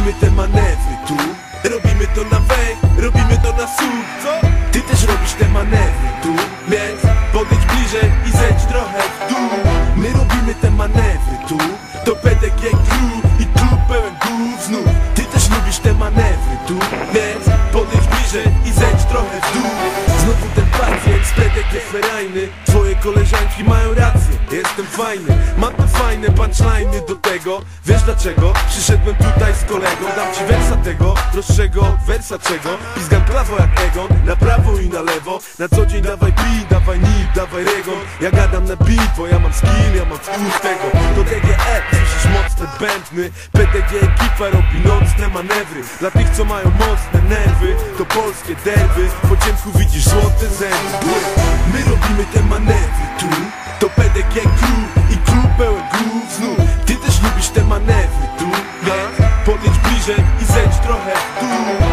robimy te manewry tu. Robimy to na wej, robimy to na słuch, co? Ty też robisz te manewry tu, więc podejdź bliżej i zejdź trochę w dół. My robimy te manewry tu. To PDG Crew i klub pełen głów znów. Ty też lubisz te manewry tu, więc podejdź bliżej i zejdź trochę w dół. Znowu ten pacjent z PDG ferajny. Twoje koleżanki mają rację, jestem fajny. Mam te fajne punchline'y do tego. Wiesz dlaczego? Przyszedłem tutaj z kolegą. Dam ci wersa tego, prostszego od wersa czego. Pizgam prawo jak Egon, na prawo i na lewo. Na co dzień dawaj beat, dawaj nip, dawaj regon. Ja gadam na beat, bo ja mam skill, ja mam wpływ tego. To DGE, słyszysz mocne bębny. PDG ekipa robi nocne manewry. Dla tych co mają mocne nerwy, to polskie derby. Po ciemku widzisz złote zęby. My robimy te manewry tu. To PDG Crew i klub pełen głów znów. Ty też lubisz te manewry tu, więc podejdź bliżej i zejdź trochę w dół.